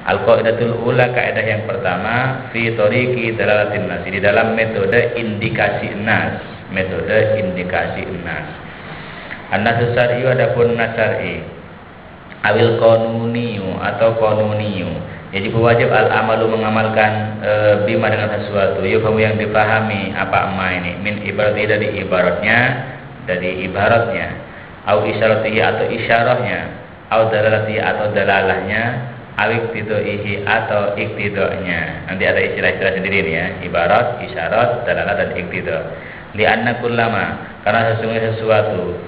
Al-qaidatul ula, kaidah yang pertama, fi tariqi dalalatin nas, di dalam metode indikasi nas, metode indikasi nas. An-nasu syar'i, adapun nas syar'i, awil qanuniyu atau qanuniyu, jadi wajib al-amalu mengamalkan bima dengan sesuatu yufahamu yang dipahami apa ma ini min ibarati dari ibaratnya, au isyaratihi atau isyarahnya, au dalalatihi atau dalalahnya, au iktidaihi atau iktidanya. Nanti ada istilah-istilah sendiri nih ya, ibarat, isyarat, dalalah dan iktida. Li'anna kullama, karena sesungguhnya sesuatu,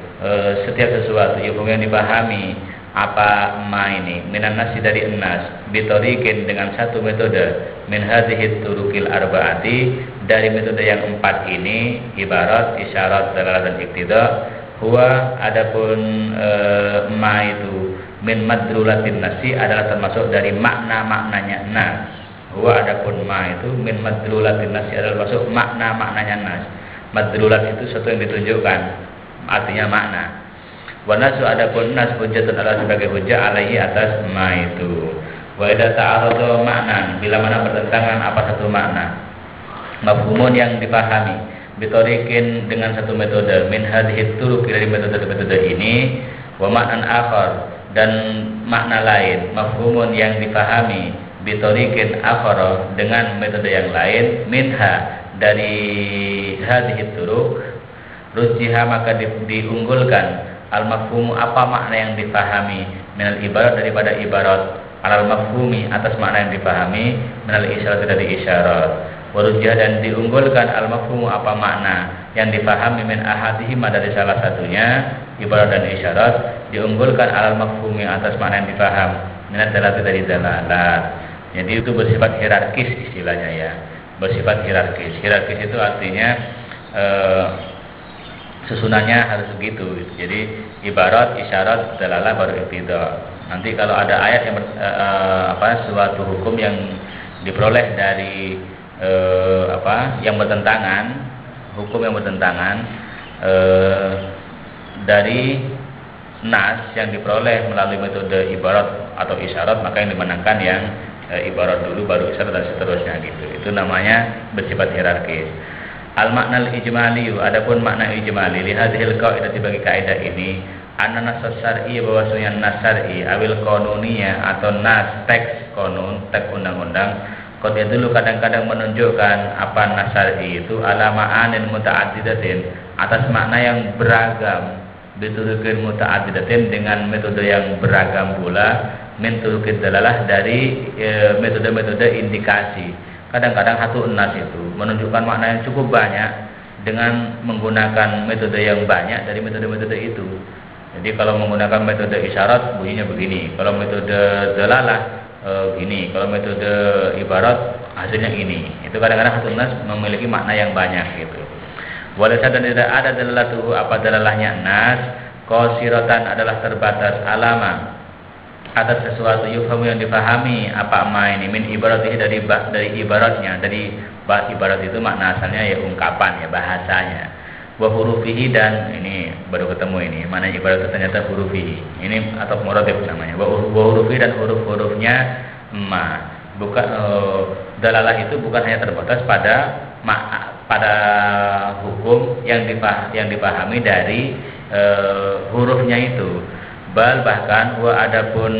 setiap sesuatu yufahamu yang dipahami apa ma ini minan nasi dari nas bitariqin dengan satu metode min hadhihi turukil arbaati dari metode yang empat ini, ibarat, isyarat, dalalah dan iktida. Huwa, adapun ma itu min madrulatin nasi adalah termasuk dari makna-maknanya nas. Huwa, adapun ma itu min madrulatin nasi adalah termasuk makna-maknanya nas. Madrulat itu sesuatu yang ditunjukkan, artinya makna. Wa nasu, adapun nas hujjatun adalah sebagai hujjah alaihi atas ma itu. Wa idza ta'arada ma'nan, bila mana bertentangan apa satu makna, mafhumun yang dipahami, bitariqin dengan satu metode, min hadhihi turuq dari metode-metode ini, wa ma'nan akhar, dan makna lain, mafhumun yang dipahami, bitariqin akhar dengan metode yang lain, minha dari hadhihi turuq, rujjiha maka diunggulkan al-mafhumu apa makna yang dipahami, minal ibarat daripada ibarat, alal mafhumi atas makna yang dipahami, minal isyarat dari isyarat, warujjah dan diunggulkan al-mafhumu apa makna yang dipahami min ahadihima dari salah satunya, ibarat dan isyarat, diunggulkan alal mafhumi atas makna yang dipaham, minat dalalati dari dalalah. Jadi itu bersifat hierarkis istilahnya ya, bersifat hierarkis. Hierarkis itu artinya susunannya harus begitu. Jadi ibarat, isyarat, dalalah baru iktida. Nanti kalau ada ayat yang suatu hukum yang diperoleh dari yang bertentangan, hukum yang bertentangan dari nas yang diperoleh melalui metode ibarat atau isyarat, maka yang dimenangkan yang ibarat dulu baru isyarat dan seterusnya gitu. Itu namanya bersifat hierarkis. Al-makna al-ijmali, adapun makna ijmali li hadhil qaidah bagi kaidah ini, anna nas syar'i, bahwasanya nas syar'i awil qanuniyah atau nas teks konun, teks undang-undang, qad dulu kadang-kadang menunjukkan apa nas syar'i itu ala ma'anin muta'addidatin, atas makna yang beragam, bituruqin muta'addidatin dengan metode yang beragam pula, min turuqid dalalah dari metode-metode indikasi. Kadang-kadang satu nas itu menunjukkan makna yang cukup banyak dengan menggunakan metode yang banyak dari metode-metode itu. Jadi kalau menggunakan metode isyarat bunyinya begini, kalau metode dalalah gini, kalau metode ibarat hasilnya ini. Itu kadang-kadang satu nas memiliki makna yang banyak gitu. Walaysa, dan tidak ada dalalatuhu apa dalalahnya nas, qasiratan adalah terbatas, alama atas sesuatu yufhamu yang dipahami apa ma ini min ibaratihi dari ibaratnya, dari ibarat itu makna asalnya ya ungkapan ya, bahasanya, wa hurufihi, dan ini baru ketemu ini mana ibarat itu ternyata hurufihi ini atau muradif namanya, wa hurufi dan huruf-hurufnya ma, bukan dalalah itu bukan hanya terbatas pada hukum yang dipahami dari hurufnya itu, bahkan huwa adapun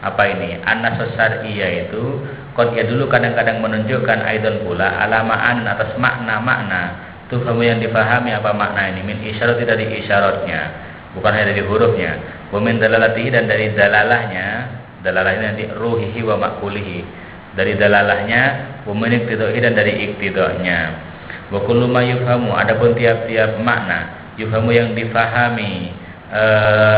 apa ini an-nas syar'iyyah itu qad dulu kadang-kadang menunjukkan aidan pula alamaan atas makna-makna tufahamu yang dipahami apa makna ini min isyarat dari isyaratnya, bukan hanya dari hurufnya, wa min dalalatihi, dan dari dalalahnya nanti ruhihi wa maqulihi, dari dalalahnya, wa min iktidaihi, dan dari iktidanya. Wa kullu ma yufhamu, adapun tiap-tiap makna yufhamu yang difahami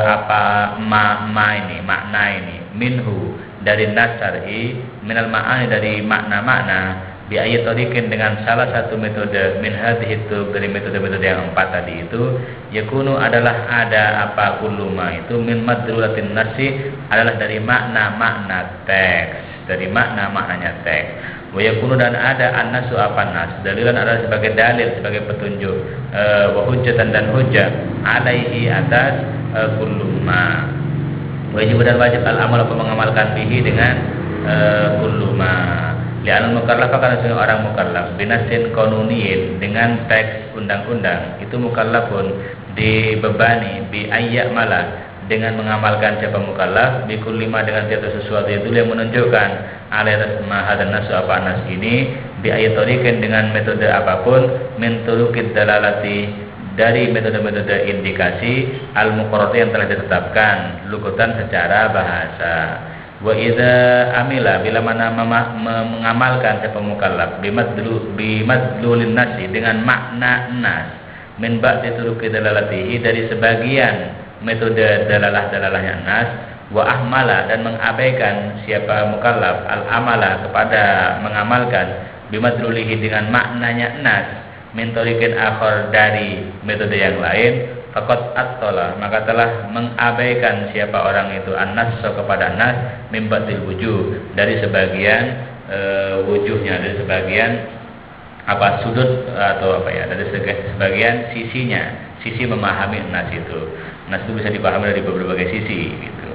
apa makna ini minhu dari nas syar'i, minal ma'ani dari makna-makna, bi ayyi tariqin dengan salah satu metode min hadhihi dari metode-metode yang empat tadi itu, yakunu adalah ada apa kullu ma itu min madrulatin nasi adalah dari makna-makna teks, dari makna-maknanya teks. Wa yakunu, dan ada an-nasu apa nas, dalilan adalah sebagai dalil, sebagai petunjuk, wa hujjatan dan hujjah alaihi atas kulluma. Wajib dan wajib al-amal apa mengamalkan bihi dengan kulluma. Li'anul mukallaf karena semua orang mukallaf binasin qanuniyin dengan teks undang-undang itu mukallafun dibebani bi ayyak malah dengan mengamalkan siapa mukallaf bi kullima dengan tiap sesuatu itu yang menunjukkan alaihi mahadan nasu apa nas ini bi ayatorikan dengan metode apapun min turukid dalalati dari metode-metode indikasi al-muqarrarah yang telah ditetapkan lugutan secara bahasa. Wa idza amila bila mana mengamalkan siapa mukallaf bimadlulin nasi dengan makna nas min ba'di turuqi dalalatihi dari sebagian metode dalalah-dalalahnya nas wa ahmala dan mengabaikan siapa mukallaf al-amala kepada mengamalkan bimadlulihi dengan maknanya nas min tariqin akhar dari metode yang lain faqad at-tala maka telah mengabaikan siapa orang itu an-nas kepada nas min ba'dil wujuh dari sebagian wujuhnya dari sebagian apa sudut atau apa ya dari sebagian sisi memahami nas itu. Nas itu bisa dipahami dari berbagai sisi gitu.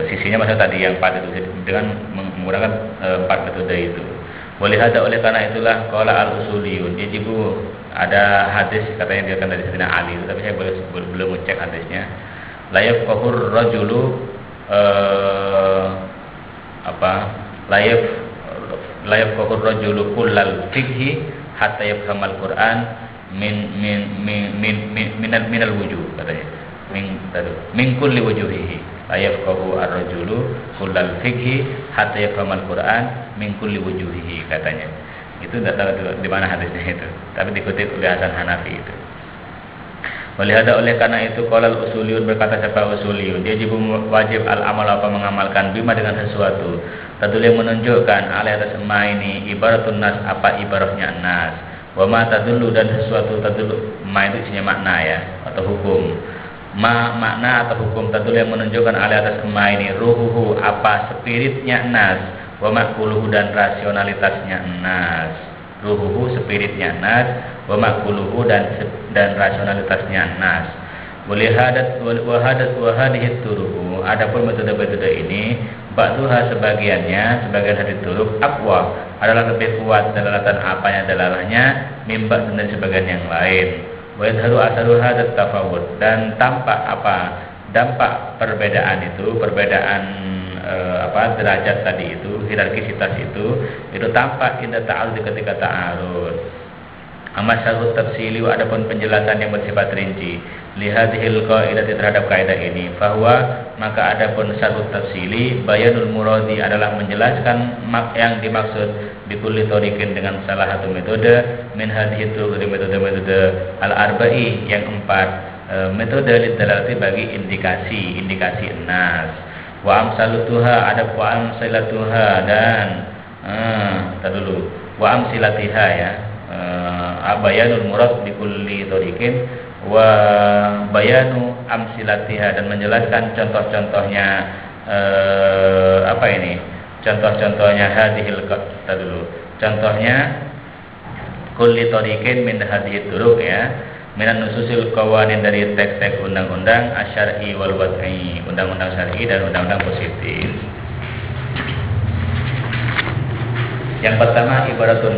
Sisinya maksudnya tadi yang 4 itu dengan menggunakan 4 metode itu. Walihada oleh karena itulah qala al-usuliyun yajibu ada hadis katanya dia dari Sayyidina Ali tapi saya belum cek hadisnya la yafqahur rajulu la yafqahur rajulu kullal fiqhi hatta yafhamal Qur'an minal wujuh katanya min kulli wujuhihi la yafqahu ar-rajulu kullal fiqhi hatta yafhamal Qur'an min kulli wujuhihi katanya. Itu tidak tahu di mana hadisnya itu, tapi dikutip oleh Hasan Hanafi itu. Oleh karena itu qalal usuliyun berkata siapa usuliyun dia wajib al-amal apa mengamalkan bima dengan sesuatu tadul yang menunjukkan alai atas ini ibaratun nas apa ibaratnya nas wa ma tadullu dan sesuatu tadullu ma itu isinya makna ya atau hukum makna atau hukum tadul yang menunjukkan alai atas ini ruhuhu apa spiritnya nas wa maquluhu dan rasionalitasnya nas ruhuhu spiritnya nas wa maquluhu dan rasionalitasnya nas walihadat hadhihi turuhu adapun metode-metode ini ba'duha sebagian hadis turuk aqwa adalah lebih kuat dalalatan apanya dalalahnya mimba dan sebagian yang lain wa yadharu asaru hadat tafawud dan tampak dampak perbedaan derajat tadi itu hierarkisitas itu tampak indah ta'arud ketika ta'arud. Amma syarhut tafsili adapun penjelasan yang bersifat rinci lihadhil qaidah terhadap kaidah ini bahwa maka adapun syarhut tafsili bayanul muradi adalah menjelaskan yang dimaksud bikulli tariqin dengan salah satu metode min hadhihi dari metode-metode al-arba'i yang 4 metode literasi bagi indikasi nas wa amsalatuha ada wa amsalatuha dan wa amsilatiha ya bayanul murad bi kulli tariqin wa bayanu amsilatiha dan menjelaskan contoh-contohnya contoh-contohnya hadhil contohnya kulli tariqin min hadhihi turuq ya minan nususil qawanin dari teks-teks undang-undang asyari wal wad'i undang-undang syar'i dan undang-undang positif. Yang pertama ibaratun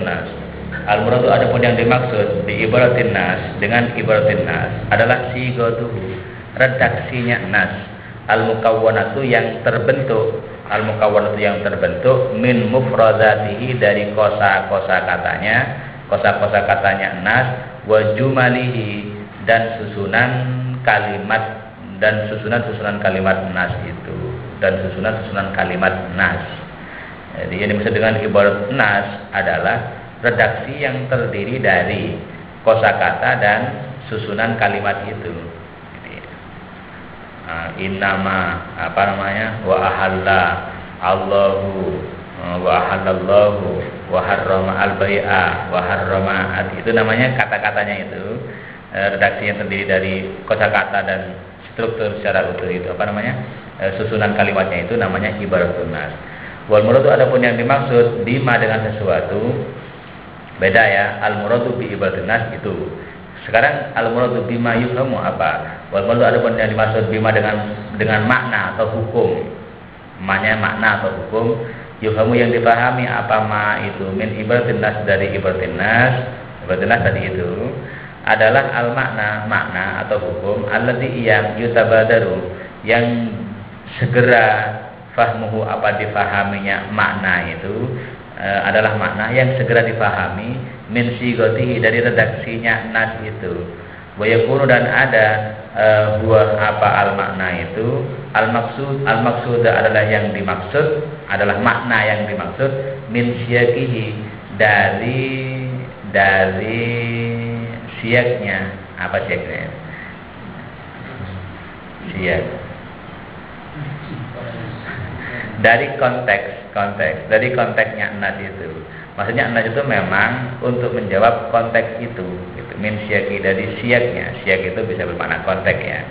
nas al-muradu adapun yang dimaksud di ibaratin nas dengan ibaratin nas adalah sigatuhu redaksinya nas al-mukawwanatu yang terbentuk min mufradatihi dari kosa-kosa katanya nas wa jumalihi dan susunan kalimat nas itu dan susunan kalimat nas. Jadi yang dimaksud dengan ibarat nas adalah redaksi yang terdiri dari kosakata dan susunan kalimat itu. Innama wa ahalla Allahu wa ahallallahu wa harrama al-bai'a wa harrama itu namanya kata-katanya itu redaksi yang terdiri dari kosakata dan struktur secara utuh itu susunan kalimatnya itu namanya ibaratun nas. Wal muradu adapun yang dimaksud bima dengan sesuatu beda ya al muradu bi ibaratun nas itu. Sekarang al muradu bima yufhamu apa? Wal muradu adapun yang dimaksud bima dengan makna atau hukum. Makna atau hukum yuhamu yang dipahami apa ma itu min ibaratin nas dari ibaratin nas tadi itu adalah al makna atau hukum allati yang yutabadaru yang segera fahmuhu apa difahaminya makna itu adalah makna yang segera difahami min sigotihi dari redaksinya nas itu wa yakunu dan ada buah apa al makna itu al maksud adalah yang dimaksud adalah makna yang dimaksud min siyakihi dari siaknya. Apa siaknya? Siak dari konteks dari konteksnya nas itu. Maksudnya nas itu memang untuk menjawab konteks itu gitu. Min siaki dari siaknya. Siak itu bisa bermakna konteks ya.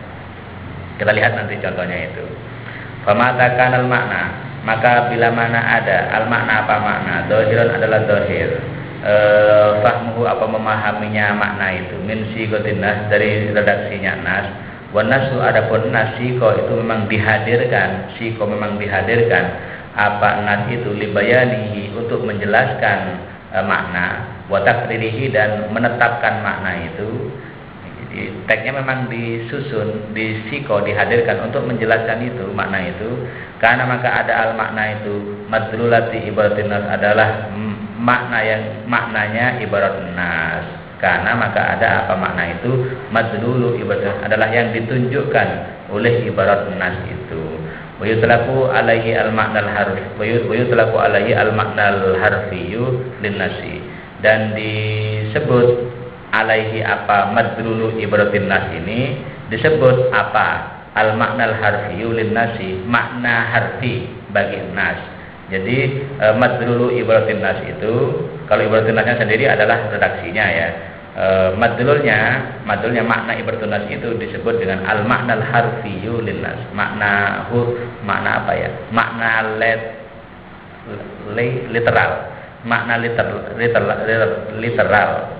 Kita lihat nanti contohnya itu. Famatakan al makna, maka bila mana ada al makna apa makna? Dohiron adalah dohir. Fahmuhu apa memahaminya makna itu min sigotin nas dari redaksinya nas. Wan nasu adapun nas siko itu memang dihadirkan. Siko memang dihadirkan apa nas itu libayanihi untuk menjelaskan makna wa takririhi dan menetapkan makna itu. Jadi teksnya memang disusun di siko dihadirkan untuk menjelaskan itu makna itu. Karena maka ada al makna itu madlulati ibaratin nas adalah maknanya ibarat nas. Karena maka ada apa makna itu madlulu ibarat adalah yang ditunjukkan oleh ibarat nas itu. Wa yutlaqu alaihi al maknal harfi wa yutlaqu alaihi al maknal harfiyyu linnasi dan disebut alaihi apa madlulu ibaratin nas ini disebut apa al maknal harfiyyu linnasi makna harfi bagi nas. Jadi madlulu ibaratin nas itu kalau ibaratin nasnya sendiri adalah redaksinya ya. Madlulnya makna ibaratin nas itu disebut dengan al maknal harfiyyu linnas. Makna apa ya? Makna literal. Makna literal,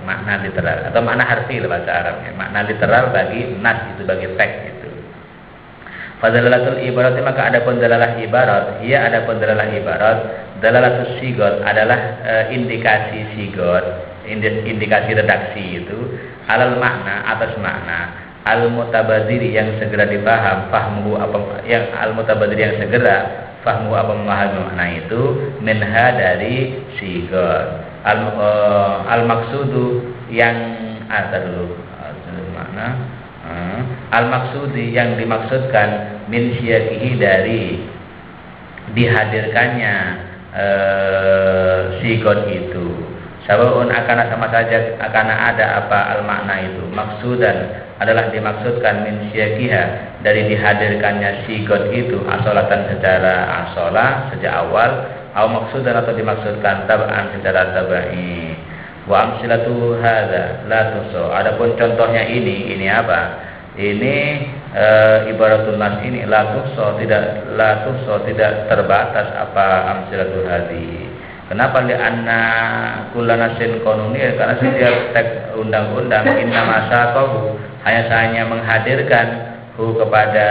makna literal atau makna harfi bahasa Arabnya. Makna literal bagi nas itu bagi teks itu. Fadlalatul ibarat maka adapun dalalah ibarat, adapun dalalah ibarat, dalalatus sigot adalah indikasi sigot, indikasi redaksi itu alal makna atas makna al mutabadiri yang segera dipaham fahmu apa yang al mutabadiri yang segera fahmu apa memahami makna itu minha dari sigot al maksudu yang dulu makna al-maksudi yang dimaksudkan min syiakihi dari dihadirkannya sigot itu sawaun akan sama saja akan ada apa al-makna itu maksudan adalah dimaksudkan min syiakiha dari dihadirkannya sigot itu asolatan secara asola sejak awal atau maksudan atau dimaksudkan tab'an secara tabai. Wa amsilatu hadza la tuso. Adapun contohnya ini apa? Ini ibaratun nas ini la tuso tidak terbatas apa amsilatu hadzi. Kenapa li'anna kullanasin qanuniyah karena setiap teks undang-undang inna masaqahu hanya menghadirkan kepada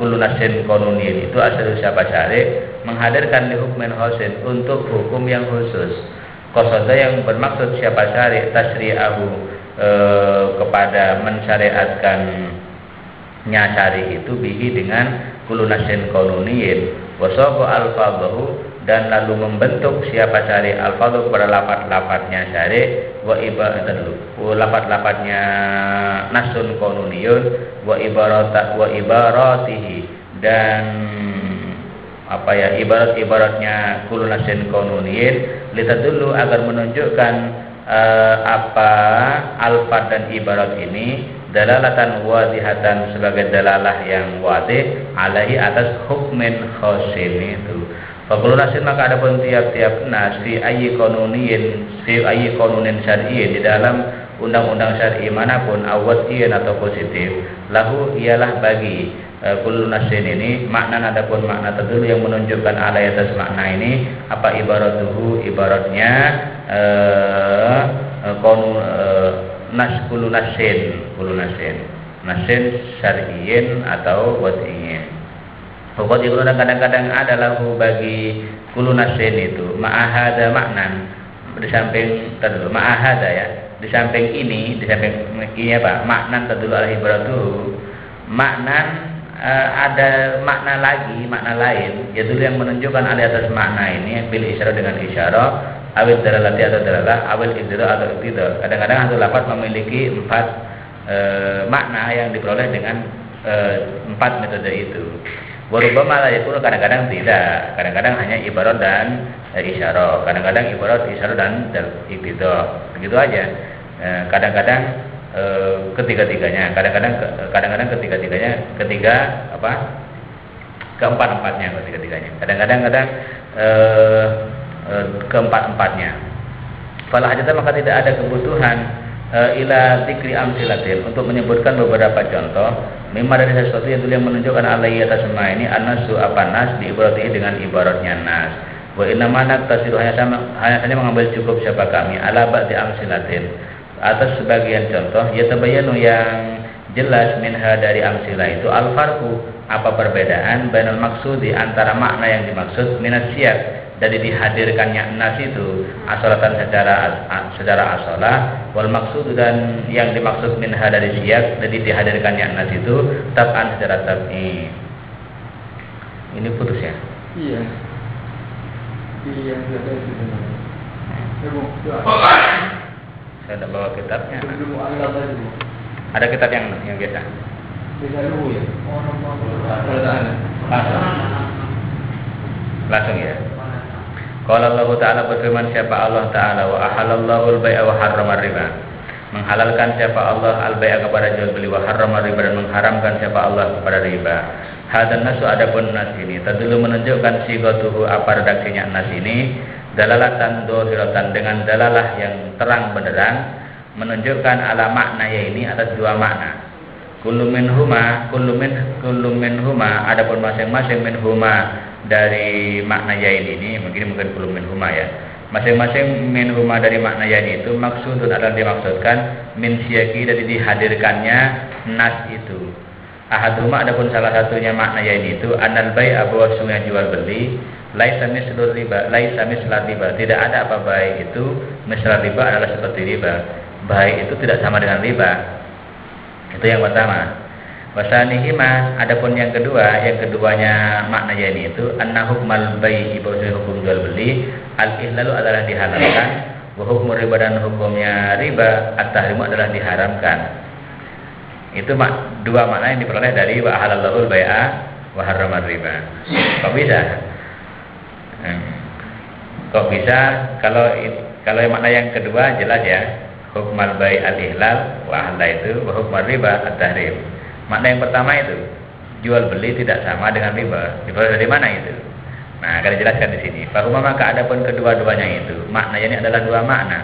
kullunasin qanuniyah itu asal siapa syari menghadirkan li hukmin khusus untuk hukum yang khusus. Qasada yang bermaksud siapa syari tasri'ahu kepada mensyariatkannya syari itu bihi dengan kulunasin qanuniyin wasaqa alfadhu dan lalu membentuk siapa syari alfadhu kepada lafaz-lafaznya syari wa lafaz-lafaznya nasun qanuniyun wa ibaratihi dan ibarat-ibaratnya kulunasin qanuniyin litadullu agar menunjukkan apa alfaz dan ibarat ini dalalatan wadihatan sebagai dalalah yang wadih alaihi atas hukmin khosin itu. Fakulunasin maka adapun tiap-tiap nas fi ayyi qanunin syar'i di dalam undang-undang syar'i manapun awwatiyan atau positif lahu ialah bagi kulunasin ini makna adapun makna tertentu yang menunjukkan alai atas makna ini apa ibaratuhu ibaratnya nas kulunasin nasin syar'iyyin atau wad'iyyin. Pokok itu kadang-kadang adalah bagi kulu nasin itu ma'ahada maknan di samping terdulu ma'ahada ya, di samping ini apa maknan terdulu al ibaratu maknan ada makna lain yaitu yang menunjukkan alih atas makna ini bil isyarah dengan isyarah awil dalalati atau dalalah awil ibtidah atau ibtidah. Kadang-kadang satu lafaz memiliki 4 makna yang diperoleh dengan 4 metode itu. Warubama la yakunu kadang-kadang tidak, kadang-kadang hanya ibarat dan isyarah, kadang-kadang ibarat isyarah dan ibtidah. Begitu aja. Kadang-kadang ketiga-tiganya, kadang-kadang ketiga-tiganya, keempat-empatnya ketiga-tiganya. Kadang-kadang keempat-empatnya. Fala hajata maka tidak ada kebutuhan ila dzikri amsilatin untuk menyebutkan beberapa contoh mimma dari sesuatu yang menunjukkan alaihi atas semua ini an-nasu nas diibaratihi dengan ibaratnya nas. Wa inna mana tasiru hanya saja mengambil cukup siapa kami ala ba'di amsilatin atas sebagian contoh ya tabayyanu yang jelas minha dari amsilah itu al-farqu apa perbedaan bainal maksudi antara makna yang dimaksud minat siyak dari dihadirkannya nas itu asalatan secara asalah wal maksud dan yang dimaksud minha dari siyak dari dihadirkannya nas itu tab'an secara tab'i. Ini putus ya? Iya. Saya tidak bawa kitabnya. Ada kitab yang biasa. Langsung ya. Qala Allah Ta'ala berfirman siapa Allah Ta'ala wa ahalallahu al-bai'a wa harrama riba. Menghalalkan siapa Allah al-bai'a kepada jual beli wa harrama riba dan mengharamkan siapa Allah kepada riba. Hadan nasu adapun nas ini tadulu menunjukkan sigatuhu apa redaksinya nas ini dalalatan dohiratan dengan dalalah yang terang benderang menunjukkan ala makna ya ini atas 2 makna. Kullu minhuma adapun masing-masing minhuma dari makna yain ini mungkin kullu minhuma ya. Masing-masing minhuma dari makna yain itu maksudun adalah dimaksudkan min siyaki dari dihadirkannya nas itu. Ahaduma adapun salah satunya makna yain itu anal bai'a bahwasanya jual beli laisa mislu riba tidak ada apa baik itu misal riba adalah seperti riba. Baik itu tidak sama dengan riba. Itu yang pertama. Wasanihima adapun yang keduanya makna yani itu anna hukmal bai'i bahwa hukum jual beli al-ihlalu adalah dihalalkan wa hukmur riba dan hukumnya riba at-tahrimu adalah diharamkan. Itu 2 makna yang diperoleh dari wa halallahu al-bai'a wa harrama riba. Kok bisa? Kalau yang makna yang kedua jelas ya. Hukmal bai' al-ihlal wa ahla itu wa hukmar riba at-tahrim. Makna yang pertama itu jual beli tidak sama dengan riba. Riba dari mana itu? Nah, akan dijelaskan di sini. Fahuma maka adapun kedua-duanya itu maknanya ini adalah 2 makna.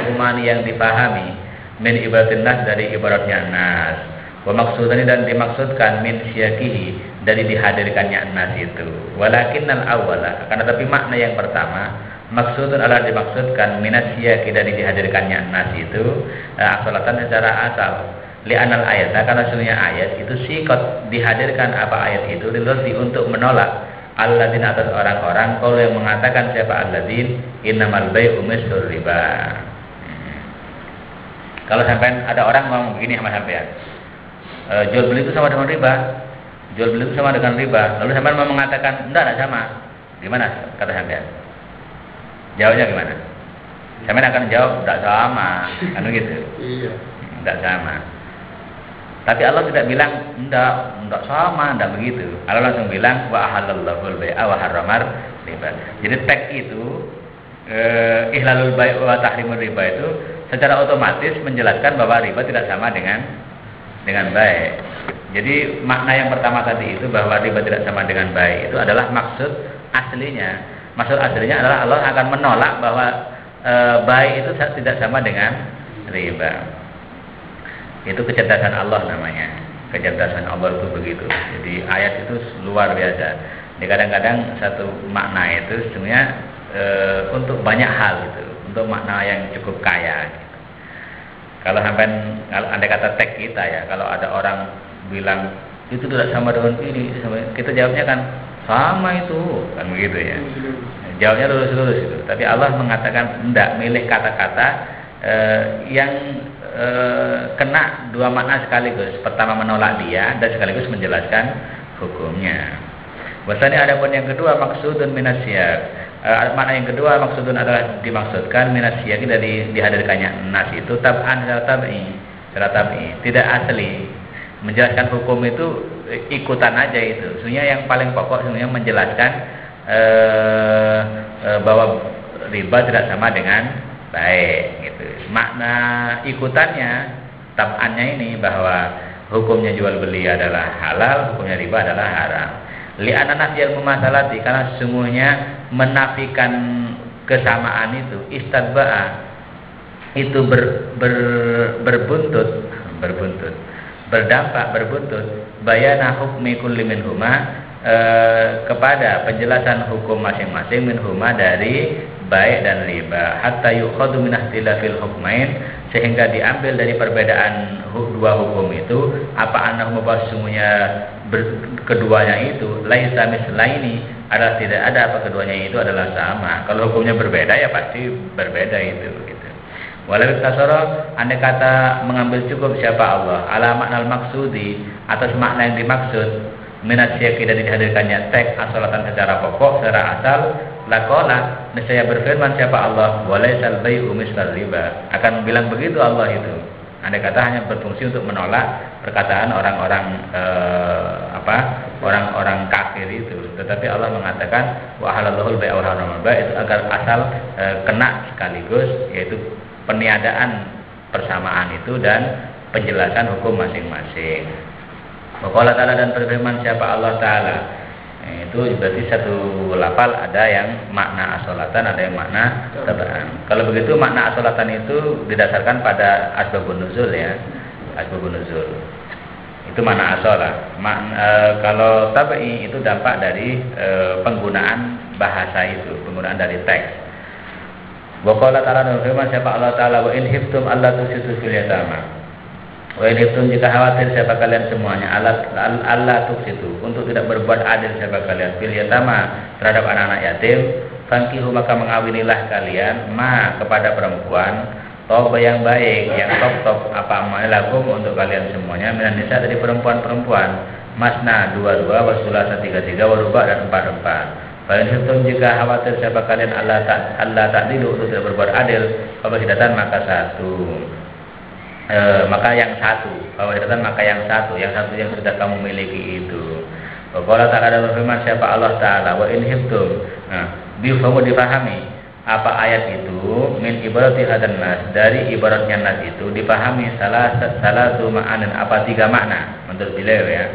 Hukumani yang dipahami min ibaratin nas dari ibaratnya nas. Wa maksudani dan dimaksudkan min syakihi dari dihadirkannya nas itu. Walakinnal awwala akan tetapi makna yang pertama maksudun adalah dimaksudkan minasyaki dari dihadirkannya nas itu asalatan secara asal li'anal ayata karena sesungguhnya ayat itu sikot dihadirkan apa ayat itu lilladzi untuk menolak alladzina atas orang-orang kalau yang mengatakan siapa alladzin innamal bai'u mislu riba. Kalau sampai ada orang ngomong begini sama sampean jual beli itu sama dengan riba, jual beli itu sama dengan riba, lalu sampean mau mengatakan enggak sama, gimana kata sampean? Jawabnya gimana? Sampean akan jawab tidak sama, kan begitu? Iya. Tidak sama. Tapi Allah tidak bilang tidak sama, tidak begitu. Allah langsung bilang wa ahallallahu al-bai'a wa harramar riba. Jadi teks itu ihlalul bai' wa tahrimur riba itu secara otomatis menjelaskan bahwa riba tidak sama dengan baik. Jadi makna yang pertama tadi itu bahwa riba tidak sama dengan baik itu adalah maksud aslinya. Maksud aslinya adalah Allah akan menolak bahwa baik itu tidak sama dengan riba. Itu kecerdasan Allah namanya. Kecerdasan Allah itu begitu. Jadi ayat itu luar biasa. Jadi kadang-kadang satu makna itu sebenarnya untuk banyak hal gitu, untuk makna yang cukup kaya. Gitu. Kalau andai kata tag kita ya, kalau ada orang bilang itu tidak sama dengan ini, kita jawabnya kan sama itu, kan begitu ya. Jawabnya lurus-lurus itu. Tapi Allah mengatakan tidak, milih kata-kata yang kena dua makna sekaligus. Pertama menolak dia dan sekaligus menjelaskan hukumnya. Bahasanya adapun yang kedua maksudun minasyak. Makna yang kedua maksudun adalah dimaksudkan minasyak dari dihadirkannya nas itu tab'an secara tabi, tidak asli. Menjelaskan hukum itu ikutan aja itu. Sebenarnya yang paling pokok sebenarnya menjelaskan bahwa riba tidak sama dengan baik gitu. Makna ikutannya tab'annya ini bahwa hukumnya jual beli adalah halal, hukumnya riba adalah haram. Li'anna nafyal mumatsalati, karena sesungguhnya menafikan kesamaan itu istadba'a itu berbuntut bayana hukmi kulli minhuma kepada penjelasan hukum masing-masing minhuma dari baik dan riba hatta yukhadhu min ikhtilafil hukmain, sehingga diambil dari perbedaan dua hukum itu apa annahu sesungguhnya keduanya itu laisa mislaini, adalah tidak ada apa keduanya itu adalah sama. Kalau hukumnya berbeda ya pasti berbeda itu gitu. Walau tasara, andai kata mengambil cukup siapa Allah ala maknal maksudi, atas makna yang dimaksud minasyaki dan dihadirkannya teks asalatan secara pokok secara asal, laqala nescaya berfirman siapa Allah walaisal bai'u misal riba, akan bilang begitu Allah itu. Andai kata hanya berfungsi untuk menolak perkataan orang-orang orang-orang kafir itu, tetapi Allah mengatakan wa halallahu al-bai'a wa harrama al-bai'a itu agar asal kena sekaligus, yaitu peniadaan persamaan itu dan penjelasan hukum masing-masing. Waqala ta'ala, dan berfirman siapa Allah Ta'ala, itu berarti satu lafal ada yang makna asolatan, ada yang makna tabaan. Kalau begitu makna asolatan itu didasarkan pada asbabun nuzul ya, asbabun nuzul itu makna asolah. Kalau tabai itu dampak dari penggunaan bahasa itu, penggunaan dari teks. Waqala ta'ala, dan firman siapa Allah Ta'ala wa in hiftum alla tusitu fil yatama, wa in hiftum jika khawatir siapa kalian semuanya alla tusitu untuk tidak berbuat adil siapa kalian fil yatama terhadap anak-anak yatim, fankihu maka mengawinilah kalian ma kepada perempuan toba yang baik, yang top apa amalakum untuk kalian semuanya minan nisa dari perempuan-perempuan masna dua-dua wasulasa tiga-tiga waruba dan empat-empat. Kalian hitung jika khawatir siapa kalian Allah ta'dilu untuk tidak berbuat adil, fawahidatan maka yang satu yang sudah kamu miliki itu. Qala ta'ala, dan berfirman siapa Allah Ta'ala wa in hiftum. Bifahamu difahami apa ayat itu min ibarati hadan nas, dari ibaratnya nas itu dipahami salatu ma'anin, apa tiga makna menurut beliau ya.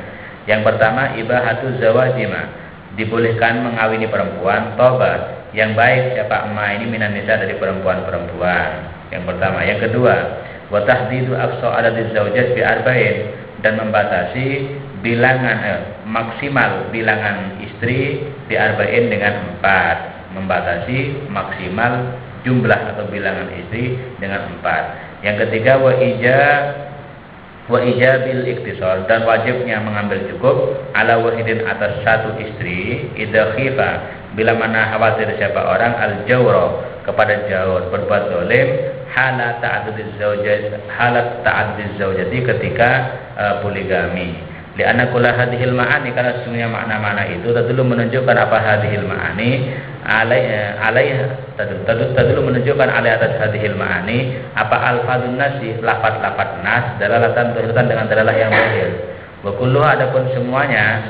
Yang pertama ibahatu zawajima, dibolehkan mengawini perempuan toba yang baik siapa emak ini minan nisa dari perempuan-perempuan. Yang pertama. Yang kedua wa tahdidu aqsa adadiz zaujat bi arba'in, dan membatasi bilangan maksimal bilangan istri bi arba'in dengan 4, membatasi maksimal jumlah atau bilangan istri dengan 4. Yang ketiga wa ijabil iktisar, dan wajibnya mengambil cukup ala wahidin atas satu istri idza khifa bila mana khawatir siapa orang al jawra kepada jawr berbuat zalim halat ta'addiz zaujati ketika poligami. Li'anna kulla hadhil ma'ani, karena sesungguhnya makna-makna itu tadullu menunjukkan apa hadhil ma'ani alaiha tadullu menunjukkan alaiha atas hadhil ma'ani apa alfadun nasi, lafaz-lafaz nas dalalatan berkaitan dengan dalalah yang zahir. Wa kulluha, adapun semuanya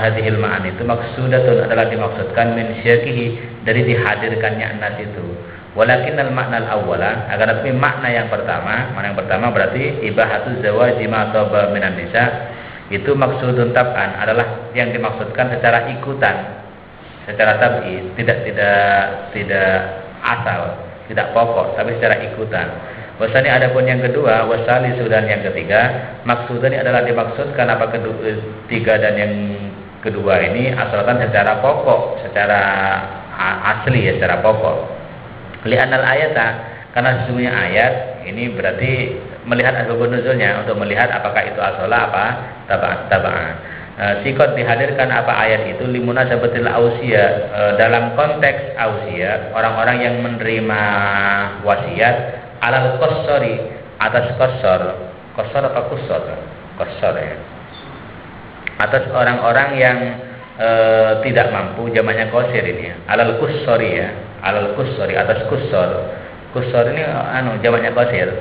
hadhil ma'ani itu maksudatun adalah dimaksudkan min syakihi dari dihadirkannya nas itu. Walakin al-makna al-awwala, akan tetapi makna yang pertama berarti ibahatuz zawaji ma taba minan nisa, itu maksudun tab'an adalah yang dimaksudkan secara ikutan, secara tabi, tidak asal, tidak pokok, tapi secara ikutan. Wasani adapun yang kedua, wasali dan yang ketiga, maksudnya adalah dimaksudkan apa ketiga dan yang kedua ini asalkan secara pokok, secara asli ya, secara pokok. Li'anal ayata, karena sesungguhnya ayat Ini berarti melihat asbabun nuzulnya untuk melihat apakah itu asola apa taba'an. Sikot dihadirkan apa ayat itu limuna sabatil ausia dalam konteks ausia orang-orang yang menerima wasiat alal qasori atas qasor apa qasor ya, atas orang-orang yang tidak mampu, jamaknya qasir ini ya. Alal qusori atas qusor ini jamaknya qasir,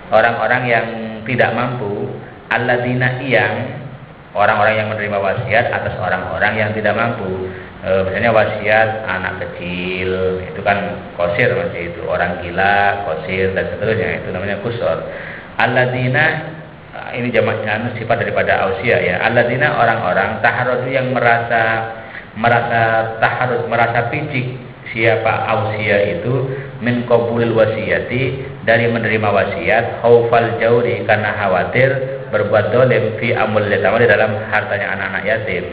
orang-orang yang tidak mampu, alladzina yang orang-orang yang menerima wasiat atas orang-orang yang tidak mampu. Misalnya wasiat anak kecil itu kan qasir, masih itu orang gila qasir dan seterusnya, itu namanya qusor. Alladzina ini jamaknya sifat daripada ausia ya. Alladzina orang-orang taharrudu yang merasa taharrud, merasa picik. Siapa ausia itu min qabulil wasiyati, dari menerima wasiat, khaufal jauri, karena khawatir berbuat dolim fi amwal yatama, di dalam hartanya anak-anak yatim.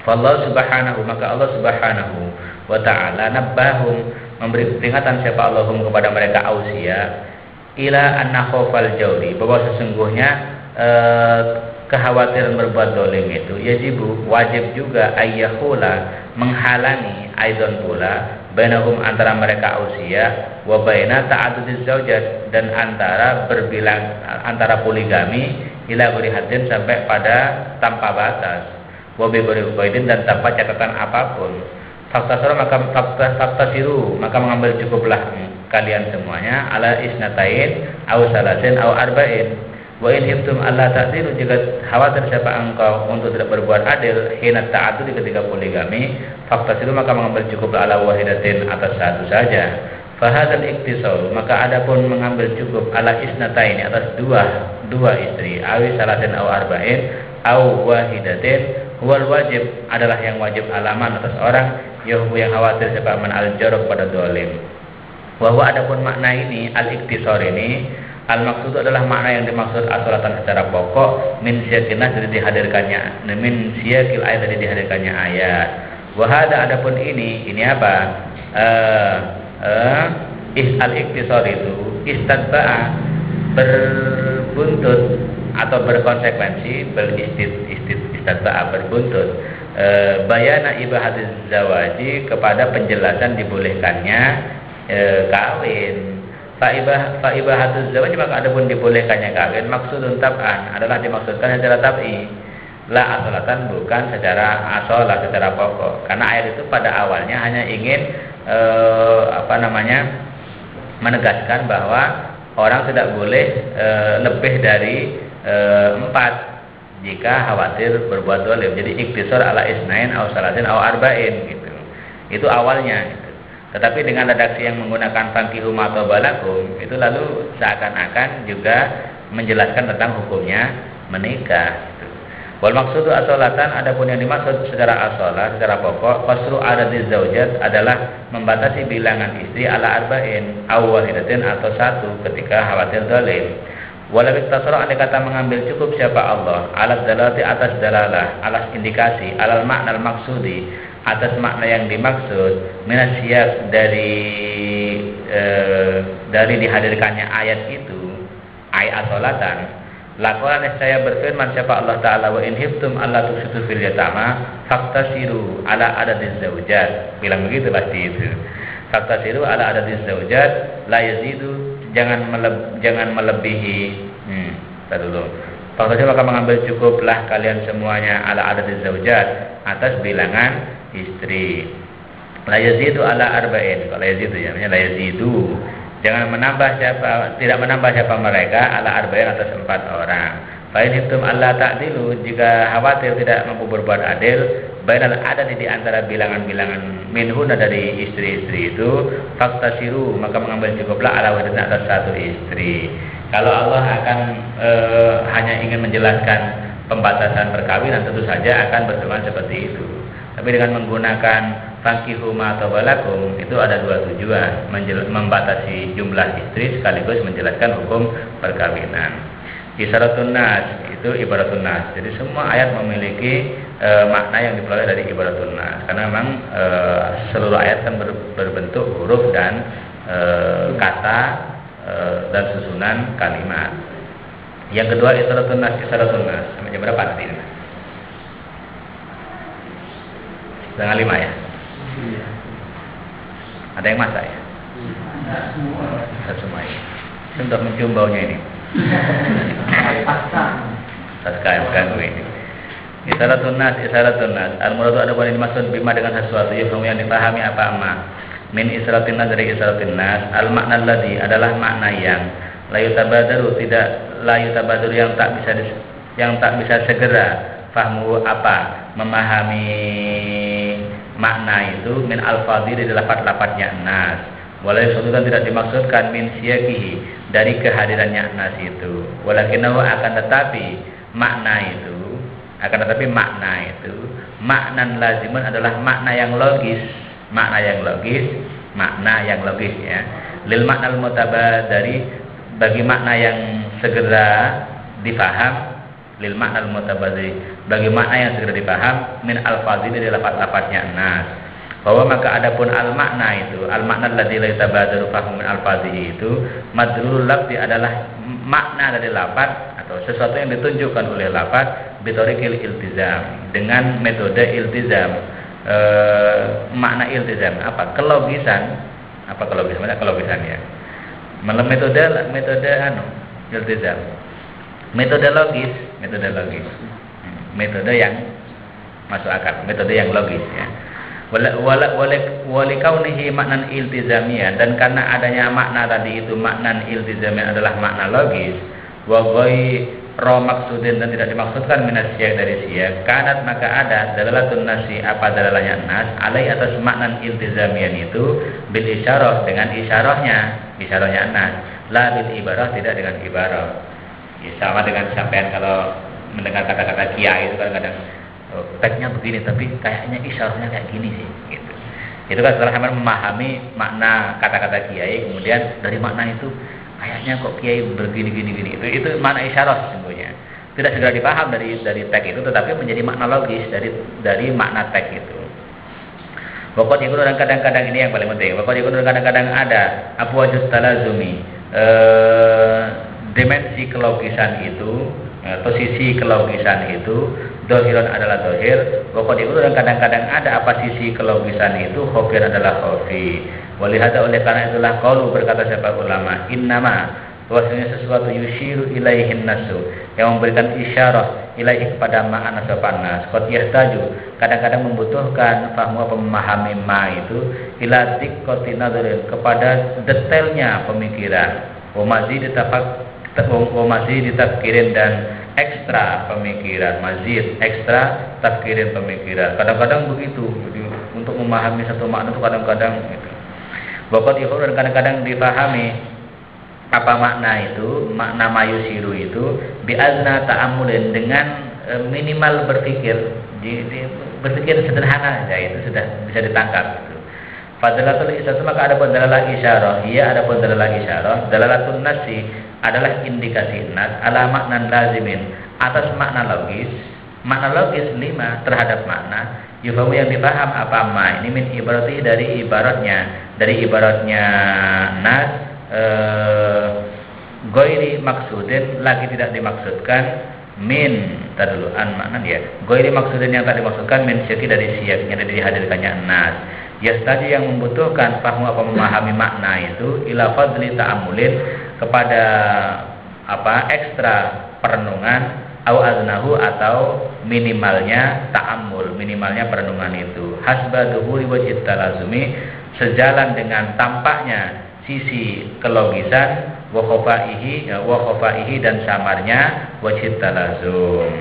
Fallahu subhanahu, maka Allah subhanahu wa ta'ala nabbahum, memberi peringatan siapa Allahum kepada mereka ausia, ila anna khaufal jauri, bahwa sesungguhnya kekhawatiran berbuat dolim itu yajibu, wajib juga, ayyahula, menghalangi, aidon pula, bainahum, antara mereka ausia, wa baina ta'addudiz zaujat, dan antara poligami, ila ghairi haddin, sampai pada tanpa batas, wa bi ghairi qaidin, dan tanpa catatan apapun. Faktasiru, maka mengambil cukuplah kalian semuanya, ala isnatain au salasin au arba'in. Wa in hibtum alla ta'dilu, jika khawatir siapa engkau untuk tidak berbuat adil, hina ta'addud, ketika poligami, faktasiru, maka mengambil cukup ala wahidatin, atas satu saja. Fahadzal iktisal, maka adapun mengambil cukup ala isnatain, atas dua istri, awi salasin au arba'in au wahidatin, huwal wajib, adalah yang wajib alaman atas orang yang khawatir siapa man al-jarab pada dolim. Wa huwa, adapun makna ini al-iktisar ini, al-maksud adalah makna yang dimaksud asolatan secara pokok, min siyakillah, dari dihadirkannya, min siyakil ayat, dari dihadirkannya ayat. Wahada, adapun ini apa? Al-iktisar itu istadba'a, berbuntut atau berkonsekuensi, istadba'a, berbuntut, bayana ibahatiz zawaji, kepada penjelasan dibolehkannya kawin. Faibahatuz zawaj, maka adapun dibolehkannya kawin, maksudun tab'an, adalah dimaksudkan secara tab'i, la asolatan, bukan secara asolah, secara pokok. Karena ayat itu pada awalnya hanya ingin menegaskan bahwa orang tidak boleh lebih dari 4 jika khawatir berbuat dolim. Jadi iktisar ala isnain au salasin au arba'in gitu. Itu awalnya. Tetapi dengan redaksi yang menggunakan fankihu ma tabalakum, itu lalu seakan-akan juga menjelaskan tentang hukumnya menikah. Wal maksudu asolatan, adapun yang dimaksud secara asolah, secara pokok, qasru adadiz zaujat, adalah membatasi bilangan istri ala arba'in aw wahidatin, atau 1 ketika khawatir zalim. Walau iktasara, andai kata mengambil cukup siapa Allah, alat dalalati, atas dalalah, alas indikasi, alal makna al maksudi, atas makna yang dimaksud, minasyiak, dari dihadirkannya ayat itu, ayat asolatan, lakukan saya berfirman siapa Allah Ta'ala, wa in hibtum alla tuksitu fil yatama faktasiru ala adadiz zaujat, bilang begitu pasti itu, faktasiru ala adadiz zaujat la yazidu, jangan melebihi dulu. Faktasiru, maka mengambil cukuplah kalian semuanya ala adadiz zaujat, atas bilangan istri. La yazidu ala arba'in. Kalau yazidu ya, namanya la yazidu. Jangan tidak menambah siapa mereka ala arba'in, atas 4 orang. Fa in hibtum alla ta'dilu, jika khawatir tidak mampu berbuat adil, bainal adad, di antara bilangan-bilangan minhuna, dari istri-istri itu, faktasiru, maka mengambil cukuplah ala wahidatin, atas 1 istri. Kalau Allah akan hanya ingin menjelaskan pembatasan perkawinan, tentu saja akan berfirman seperti itu. Tapi dengan menggunakan fankihu ma tabalakum, itu ada 2 tujuan, membatasi jumlah istri sekaligus menjelaskan hukum perkawinan. Isyaratun nas, itu ibaratun nas. Jadi semua ayat memiliki makna yang diperoleh dari ibaratun nas, karena memang seluruh ayat kan berbentuk huruf dan kata dan susunan kalimat. Yang kedua isyaratun nas. Sampai jam berapa nanti? Setengah 5 ya? Ada yang masak ya? Ada semua ya. Sudah mencium baunya ini. Sekarang ganggu ini. Isyaratun nas. Al-muradu ada yang dimaksud bima dengan sesuatu yang dipahami apa amma. Min isyaratin nas dari isyaratin nas. Al-makna alladhi adalah makna yang la yutabadaru yang tak bisa segera fahmu apa memahami makna itu min al-fadhi dari lafaz-lafaznya nas. Walau sudah tidak dimaksudkan min siyakihi dari kehadirannya nas itu. Walakinahu akan tetapi makna itu maknan lazimun adalah makna yang logis ya. Lil makna al-mutabadari bagi makna yang segera dipaham, lil makna al-mutabadari bagi makna yang segera dipaham min al-fadhi dari lafaz-lafaznya nas. Bahwa maka adapun al-makna itu, al-makna alladzi la yatabadaru fahmu min al-fadhi itu madlulul lafzi adalah makna dari lafaz atau sesuatu yang ditunjukkan oleh lafaz bitorikil iltizam dengan metode iltizam. Makna iltizam apa? Kelogisan ya. Metode iltizam. Metode yang masuk akal, metode yang logis ya. Walikaunihi maknan iltizamian, dan karena adanya makna tadi itu maknan iltizamian adalah makna logis, wa ghairu maksudin dan tidak dimaksudkan minas siyak dari siyak, kanat maka ada dalalatun nasi apa dalalahnya nas alai atas maknan iltizamian itu bil isyarah dengan isyarahnya nas, la bil ibarah tidak dengan ibarah. Ya, sama dengan sampean kalau mendengar kata-kata kiai itu kadang-kadang teksnya begini tapi kayaknya isyarahnya kayak gini sih gitu. Itu kan setelah sampean memahami makna kata-kata kiai, kemudian dari makna itu kayaknya kok kiai begini. Itu makna isyarah sesungguhnya. Tidak segera dipaham dari teks itu, tetapi menjadi makna logis dari makna teks itu. Pokoknya itu dan kadang-kadang ini yang paling penting. Pokoknya itu kadang-kadang ada abwajut talazumi, dimensi kelogisan itu atau sisi kelogisan itu dohiron adalah dohir. Pokoknya itu dan kadang-kadang ada apa sisi kelogisan itu khofir adalah khofi. Walihada oleh karena itulah qaulu berkata siapa ulama innama bahwasanya sesuatu yushiru ilaihin nasu yang memberikan isyarah ilaihi kepada ma'ana sapanas qad yahtaju kadang-kadang membutuhkan fahmu apa memahami ma itu ila diqqati nadrin kepada detailnya pemikiran wa mazid ditafkirin dan ekstra pemikiran, mazid ekstra tafkirin pemikiran. Kadang-kadang begitu. Jadi, untuk memahami satu makna itu kadang-kadang gitu. Bahkan dan kadang-kadang dipahami apa makna itu, makna mayusiru itu biazna ta'amulin dengan minimal berpikir, berpikir sederhana saja itu sudah bisa ditangkap gitu. Fadalatul isyarah maka ada dalalah isyarah, dalalatun nasi adalah indikasi nas ala maknan lazimin atas makna logis 5 terhadap makna yufamu yang dipaham apa ma ini min ibarati dari ibaratnya nas goiri maksudin lagi tidak dimaksudkan min tadluan makna dia goiri maksudin yang tak dimaksudkan min syaki dari siyak yang dihadirkannya nas yastadi yang membutuhkan fahmu apa memahami makna itu ila fadli ta'amulin kepada apa ekstra perenungan au aznahu atau minimalnya ta'ammul, minimalnya perenungan itu hasba dhuhuri wajib talazumi sejalan dengan tampaknya sisi kelogisan wa khofaihi dan samarnya wajib talazum.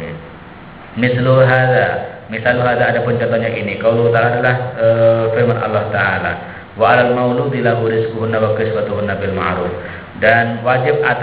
Mislu hadza adapun contohnya ini qaulu ta'ala adalah firman Allah taala wa 'alal mauludi lahu rizquhunna wa kiswatuhunna bil ma'ruf dan wajib atas